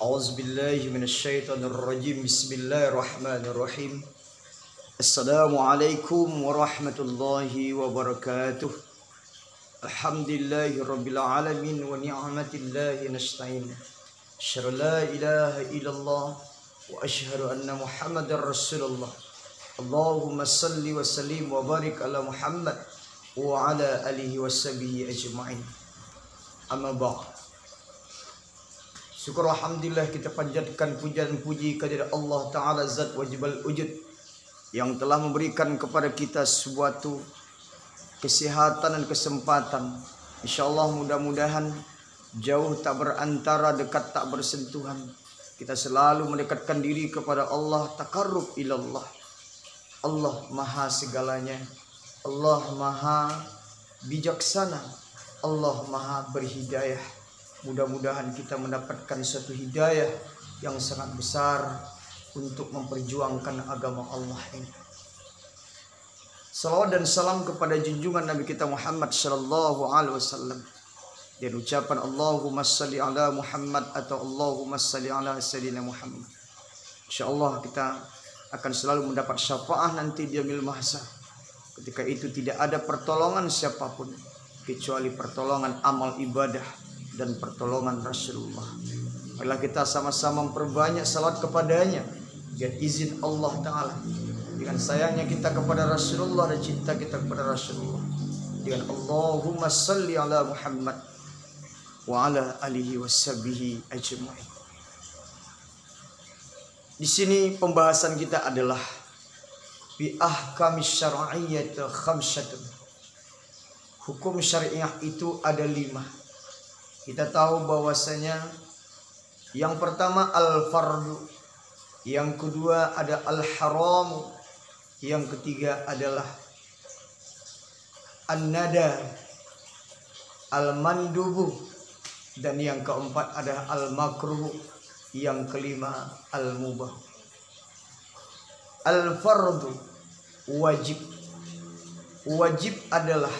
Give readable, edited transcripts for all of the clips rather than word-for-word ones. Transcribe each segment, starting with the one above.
A'udzubillahi minasyaitonirrajim. Bismillahirrahmanirrahim. Assalamualaikum warahmatullahi wabarakatuh. Alhamdulillahirabbil alamin wa ni'matillahi nasta'in. Asyhadu la ilaha illallah wa asyhadu anna Muhammadar Rasulullah. Allahumma salli wa sallim wa barik ala Muhammad wa ala alihi washabihi ajma'in. Amma ba'd. Syukur alhamdulillah kita panjatkan puja dan puji kehadirat Allah Ta'ala Zat Wajibal Wujud yang telah memberikan kepada kita suatu kesehatan dan kesempatan. InsyaAllah mudah-mudahan jauh tak berantara, dekat tak bersentuhan. Kita selalu mendekatkan diri kepada Allah, takarrub ilallah. Allah maha segalanya, Allah maha bijaksana, Allah maha berhidayah. Mudah-mudahan kita mendapatkan satu hidayah yang sangat besar untuk memperjuangkan agama Allah ini. Salawat dan salam kepada junjungan Nabi kita Muhammad sallallahu alaihi wasallam. Dan ucapan Allahumma salli ala Muhammad atau Allahumma salli ala Sayyidina Muhammad. InsyaAllah kita akan selalu mendapat syafaat nanti di yaumil mahsyar. Ketika itu tidak ada pertolongan siapapun kecuali pertolongan amal ibadah dan pertolongan Rasulullah. Marilah kita sama-sama memperbanyak salat kepadanya dengan izin Allah Ta'ala, dengan sayangnya kita kepada Rasulullah dan cinta kita kepada Rasulullah, dengan Allahumma salli ala Muhammad wa ala alihi washabihi ajma'in. Di sini pembahasan kita adalah bi ahkamis syar'iyyah khamsatun. Hukum syariah itu ada 5. Kita tahu bahwasanya yang pertama al-fardu, yang kedua ada al-haram, yang ketiga adalah an-nada, al-mandubu, dan yang keempat ada al-makruh, yang kelima al-mubah. Al-fardu wajib. Wajib adalah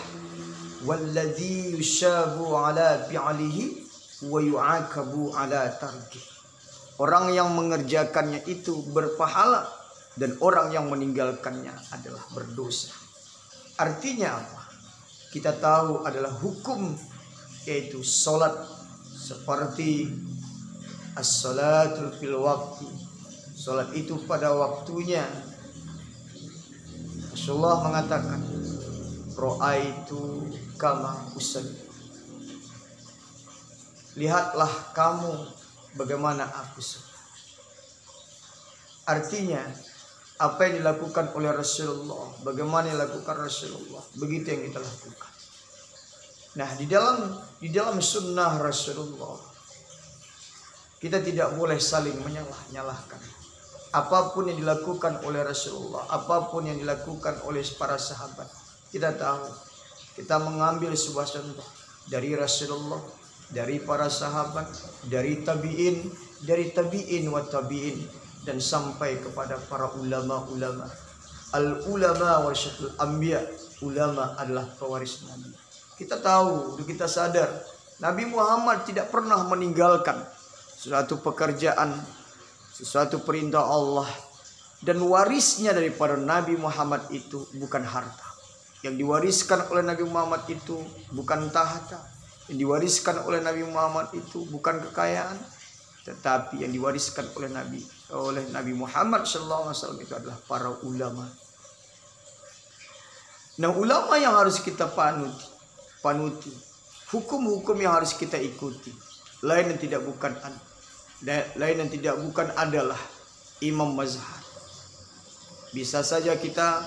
walladzi yushabu ala fi'lihi wa yu'aqabu ala tarki. Orang yang mengerjakannya itu berpahala dan orang yang meninggalkannya adalah berdosa. Artinya apa? Kita tahu adalah hukum, yaitu salat seperti as-salatul fil waqti. Salat itu pada waktunya. Rasulullah mengatakan, ra'aitu kama usalli. Lihatlah kamu bagaimana aku salat. Artinya apa yang dilakukan oleh Rasulullah, bagaimana yang dilakukan Rasulullah, begitu yang kita lakukan. Nah, di dalam sunnah Rasulullah kita tidak boleh saling menyalah-nyalahkan. Apapun yang dilakukan oleh Rasulullah, apapun yang dilakukan oleh para sahabat, kita tahu, kita mengambil sebuah contoh dari Rasulullah, dari para sahabat, dari tabi'in wa tabi'in, dan sampai kepada para ulama-ulama. Al-ulama warasatul anbiya, ulama adalah pewaris Nabi. Kita tahu, kita sadar, Nabi Muhammad tidak pernah meninggalkan suatu pekerjaan, sesuatu perintah Allah, dan warisnya daripada Nabi Muhammad itu bukan harta. Yang diwariskan oleh Nabi Muhammad itu bukan tahta. Yang diwariskan oleh Nabi Muhammad itu bukan kekayaan, tetapi yang diwariskan oleh Nabi Muhammad SAW itu adalah para ulama. Nah, ulama yang harus kita panuti, hukum-hukum yang harus kita ikuti. Lain dan tidak bukan adalah imam mazhab. Bisa saja kita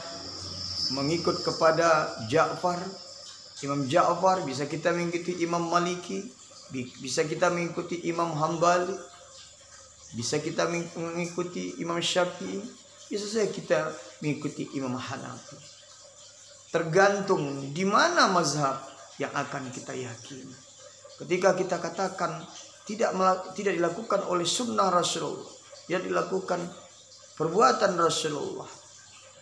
mengikut kepada Imam Ja'far, bisa kita mengikuti Imam Maliki, bisa kita mengikuti Imam Hambali, bisa kita mengikuti Imam Syafi'i, bisa saja kita mengikuti Imam Hanafi. Tergantung di mana mazhab yang akan kita yakini. Ketika kita katakan tidak dilakukan oleh sunnah Rasulullah, tidak dilakukan perbuatan Rasulullah,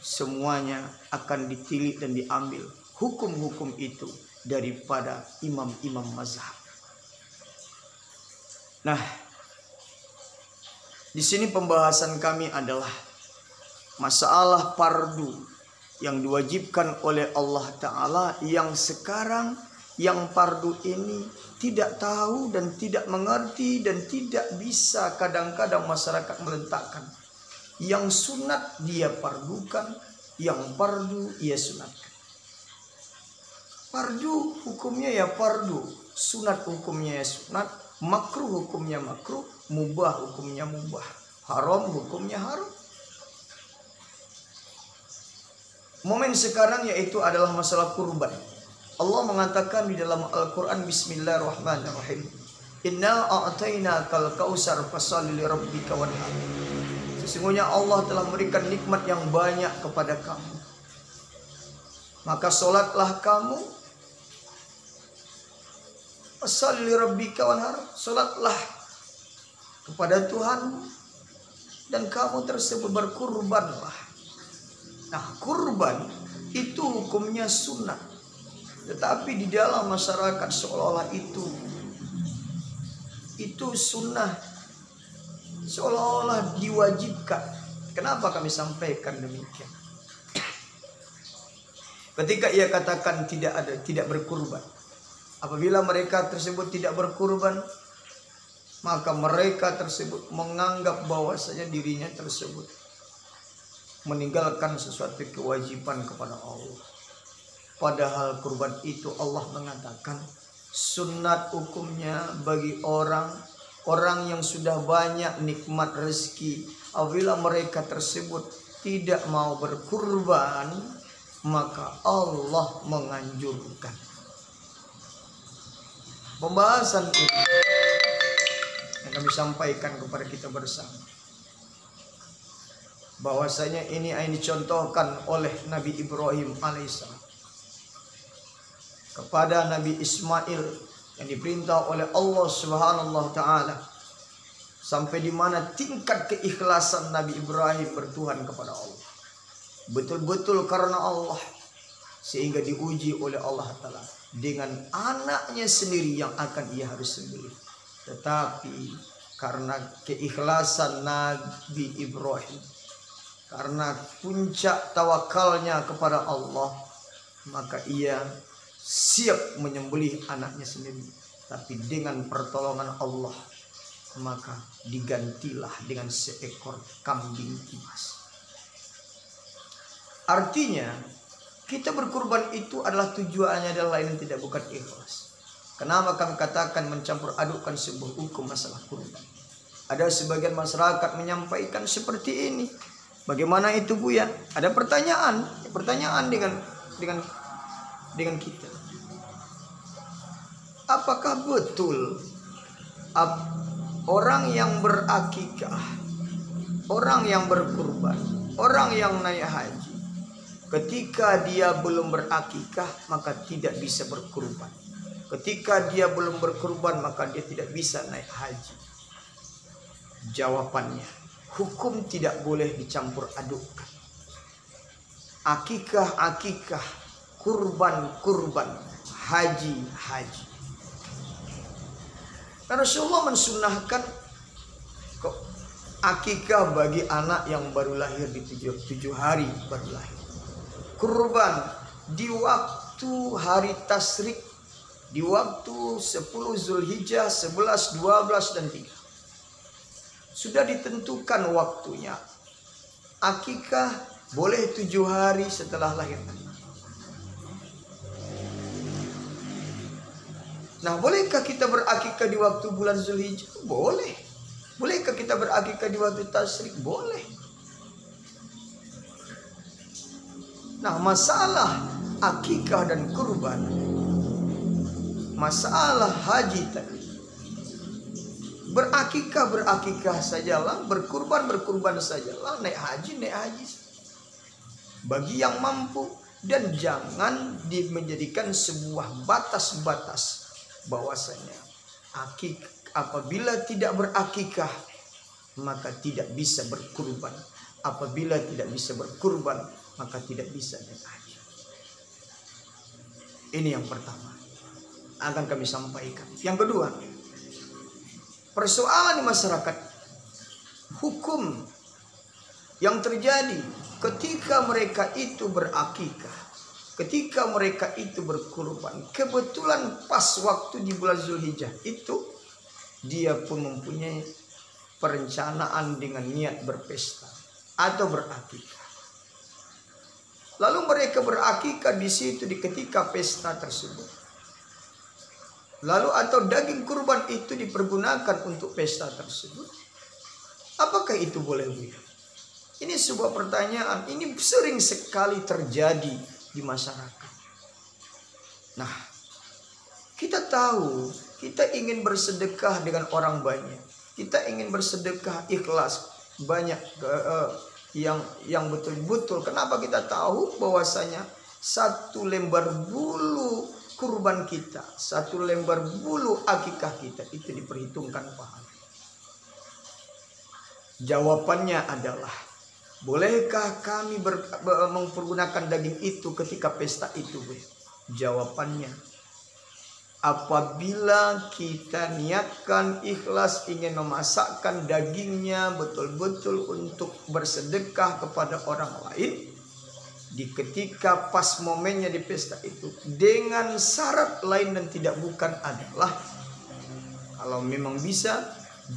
semuanya akan ditilik dan diambil hukum-hukum itu daripada imam-imam mazhab. Nah, Di sini pembahasan kami adalah masalah fardu yang diwajibkan oleh Allah Ta'ala, yang sekarang yang fardu ini tidak tahu dan tidak mengerti dan tidak bisa, kadang-kadang masyarakat meletakkan. Yang sunat dia fardukan, yang fardu ia sunatkan. Fardu hukumnya ya fardu, sunat hukumnya ya sunat, makruh hukumnya makruh, mubah hukumnya mubah, haram hukumnya haram. Momen sekarang yaitu adalah masalah kurban. Allah mengatakan di dalam Al-Quran, Bismillahirrahmanirrahim, Inna a'tainakal kausar fasholli lirabbika wanhar. Sesungguhnya Allah telah memberikan nikmat yang banyak kepada kamu, maka solatlah kamu, fasholli lirabbika wanhar, solatlah kepada Tuhan dan kamu tersebut berkurbanlah. Nah, kurban itu hukumnya sunnah, tetapi di dalam masyarakat seolah-olah itu sunnah, seolah-olah diwajibkan. Kenapa kami sampaikan demikian? Ketika ia katakan tidak berkurban, apabila mereka tersebut tidak berkurban, maka mereka tersebut menganggap bahwasanya dirinya tersebut meninggalkan sesuatu kewajiban kepada Allah. Padahal kurban itu Allah mengatakan sunat hukumnya bagi orang yang sudah banyak nikmat rezeki. Apabila mereka tersebut tidak mau berkurban, maka Allah menganjurkan. Pembahasan ini yang kami sampaikan kepada kita bersama, bahwasanya ini dicontohkan oleh Nabi Ibrahim alaihissalam kepada Nabi Ismail yang diperintah oleh Allah Subhanahu wa taala, sampai di mana tingkat keikhlasan Nabi Ibrahim bertuhan kepada Allah, betul-betul karena Allah, sehingga diuji oleh Allah Ta'ala dengan anaknya sendiri yang akan ia harus sembelih. Tetapi karena keikhlasan Nabi Ibrahim, karena puncak tawakalnya kepada Allah, maka ia siap menyembelih anaknya sendiri. Tapi dengan pertolongan Allah, maka digantilah dengan seekor kambing kibas. Artinya kita berkurban itu adalah tujuannya adalah lain tidak bukan ikhlas. Kenapa kami katakan mencampur adukkan sebuah hukum masalah kurban? Ada sebagian masyarakat menyampaikan seperti ini. Bagaimana itu Bu ya? Ada pertanyaan dengan kita. Apakah betul orang yang berakikah, orang yang berkurban, orang yang naik haji, ketika dia belum berakikah maka tidak bisa berkurban, ketika dia belum berkurban maka dia tidak bisa naik haji? Jawabannya, hukum tidak boleh dicampur adukkan. Akikah, kurban, haji. Rasulullah mensunahkan akikah bagi anak yang baru lahir di 7 hari baru lahir. Kurban di waktu hari tasyrik, di waktu 10 Zulhijjah, 11, 12 dan 3. Sudah ditentukan waktunya. Akikah boleh 7 hari setelah lahir. Nah, bolehkah kita berakikah di waktu bulan Zulhijjah? Boleh. Bolehkah kita berakikah di waktu tasyrik? Boleh. Nah, masalah akikah dan kurban, masalah haji tadi, berakikah sajalah, berkurban sajalah, naik haji. Bagi yang mampu, dan jangan menjadikan sebuah batas-batas bahwasanya apabila tidak berakikah maka tidak bisa berkurban, apabila tidak bisa berkurban maka tidak bisa naik haji. Ini yang pertama akan kami sampaikan. Yang kedua, persoalan di masyarakat hukum yang terjadi ketika mereka itu berakikah, ketika mereka itu berkurban. Kebetulan pas waktu di bulan Zulhijjah itu dia pun mempunyai perencanaan dengan niat berpesta atau berakikah. Lalu mereka berakikah di situ di ketika pesta tersebut. Lalu atau daging kurban itu dipergunakan untuk pesta tersebut. Apakah itu boleh? Ini sebuah pertanyaan. Ini sering sekali terjadi di masyarakat. Nah, kita tahu kita ingin bersedekah dengan orang banyak. Kita ingin bersedekah ikhlas banyak yang betul-betul. Kenapa kita tahu bahwasanya satu lembar bulu kurban kita, satu lembar bulu akikah kita itu diperhitungkan pahala. Jawabannya adalah, bolehkah kami mempergunakan daging itu ketika pesta itu? Jawabannya, apabila kita niatkan ikhlas ingin memasakkan dagingnya betul-betul untuk bersedekah kepada orang lain, di ketika pas momennya di pesta itu, dengan syarat lain dan tidak bukan adalah, kalau memang bisa,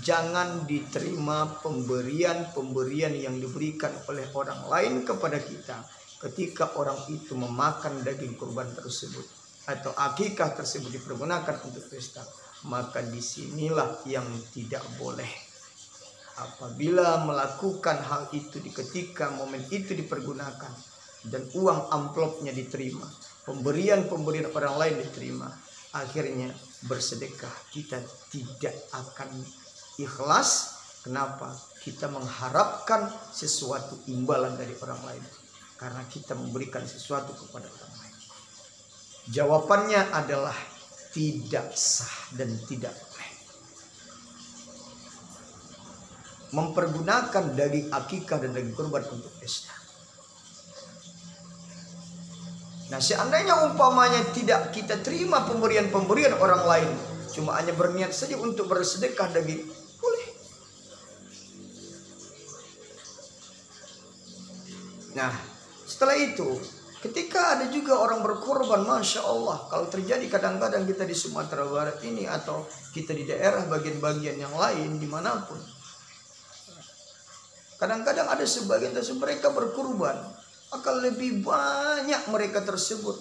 jangan diterima pemberian yang diberikan oleh orang lain kepada kita ketika orang itu memakan daging kurban tersebut atau akikah tersebut dipergunakan untuk pesta. Maka disinilah yang tidak boleh. Apabila melakukan hal itu di ketika momen itu dipergunakan dan uang amplopnya diterima, pemberian orang lain diterima, akhirnya bersedekah kita tidak akan ikhlas. Kenapa? Kita mengharapkan sesuatu imbalan dari orang lain karena kita memberikan sesuatu kepada orang lain. Jawabannya adalah tidak sah dan tidak boleh mempergunakan daging akikah dan daging kurban untuk pesta. Nah, seandainya umpamanya tidak kita terima pemberian orang lain, cuma hanya berniat saja untuk bersedekah daging, boleh. Nah, setelah itu, ketika ada juga orang berkorban, Masya Allah, kalau terjadi kadang-kadang kita di Sumatera Barat ini atau kita di daerah bagian-bagian yang lain dimanapun, kadang-kadang ada sebagian mereka berkorban, akan lebih banyak mereka tersebut.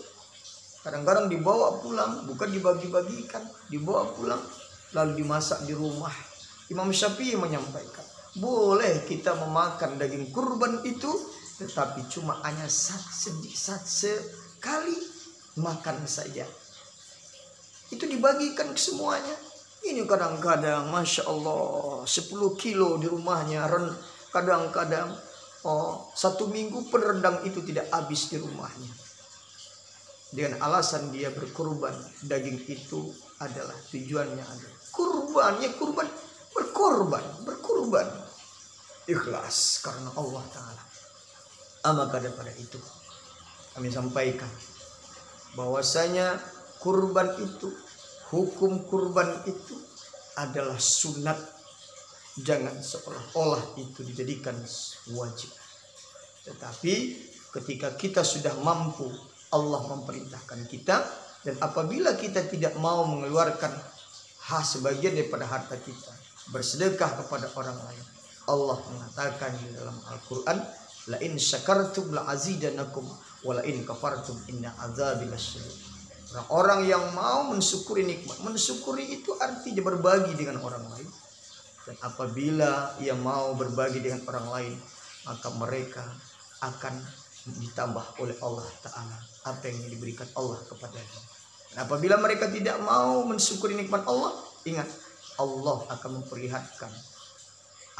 Kadang-kadang dibawa pulang, bukan dibagi-bagikan, dibawa pulang lalu dimasak di rumah. Imam Syafi'i menyampaikan, boleh kita memakan daging kurban itu, tetapi cuma hanya sekali makan saja. Itu dibagikan ke semuanya. Ini kadang-kadang Masya Allah 10 kilo di rumahnya, kadang-kadang 1 minggu pun rendang itu tidak habis di rumahnya. Dengan alasan dia berkurban, daging itu adalah tujuannya adalah berkurban ikhlas karena Allah Ta'ala. Maka daripada itu kami sampaikan bahwasanya kurban itu, hukum kurban itu adalah sunat. Jangan seolah-olah itu dijadikan wajib. Tetapi ketika kita sudah mampu, Allah memperintahkan kita, dan apabila kita tidak mau mengeluarkan sebagian daripada harta kita bersedekah kepada orang lain, Allah mengatakan di dalam Al-Quran, la in syakartum la azidanakum wa la in kafartum inna azabi lasyadid. Orang yang mau mensyukuri nikmat, mensyukuri itu artinya berbagi dengan orang lain. Dan apabila ia mau berbagi dengan orang lain, maka mereka akan ditambah oleh Allah Ta'ala apa yang diberikan Allah kepadanya. Dan apabila mereka tidak mau mensyukuri nikmat Allah, ingat, Allah akan memperlihatkan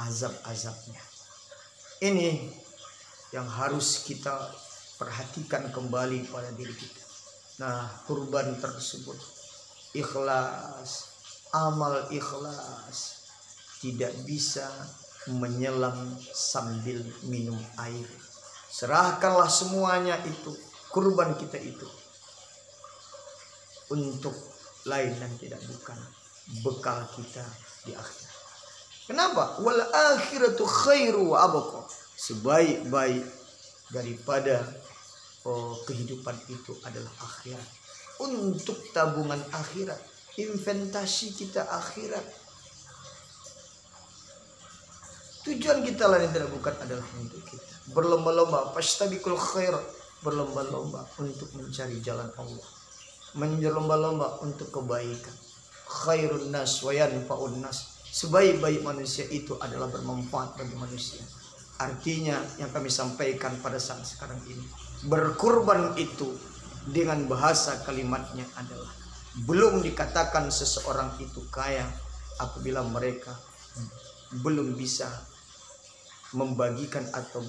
azab-azabnya. Ini yang harus kita perhatikan kembali pada diri kita. Nah, kurban tersebut ikhlas, amal ikhlas, tidak bisa menyelam sambil minum air. Serahkanlah semuanya itu, kurban kita itu, untuk lain dan tidak bukan bekal kita di akhirat. Kenapa? Wal akhiratu khairu wa abqa. Sebaik-baik daripada kehidupan itu adalah akhirat. Untuk tabungan akhirat, investasi kita akhirat. Tujuan kita lain tidak bukan adalah untuk kita berlomba-lomba, fastabiqul khair, berlomba-lomba untuk mencari jalan Allah, berlomba-lomba untuk kebaikan. Khairun nas wa yanfa'un nas. Sebaik-baik manusia itu adalah bermanfaat bagi manusia. Artinya yang kami sampaikan pada saat sekarang ini, berkurban itu dengan bahasa kalimatnya adalah belum dikatakan seseorang itu kaya apabila mereka belum bisa membagikan atau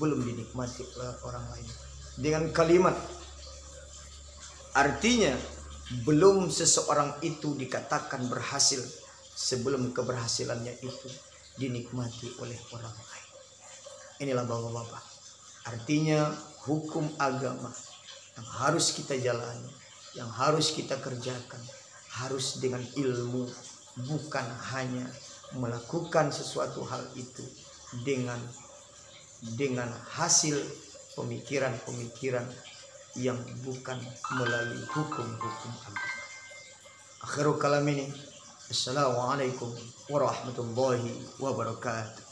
belum dinikmati oleh orang lain. Dengan kalimat artinya belum seseorang itu dikatakan berhasil sebelum keberhasilannya itu dinikmati oleh orang lain. Inilah bapak-bapak, artinya hukum agama yang harus kita jalani, yang harus kita kerjakan, harus dengan ilmu, bukan hanya melakukan sesuatu hal itu dengan hasil pemikiran-pemikiran yang bukan melalui hukum-hukum agama. Akhirul kalam ini, assalamualaikum warahmatullahi wabarakatuh.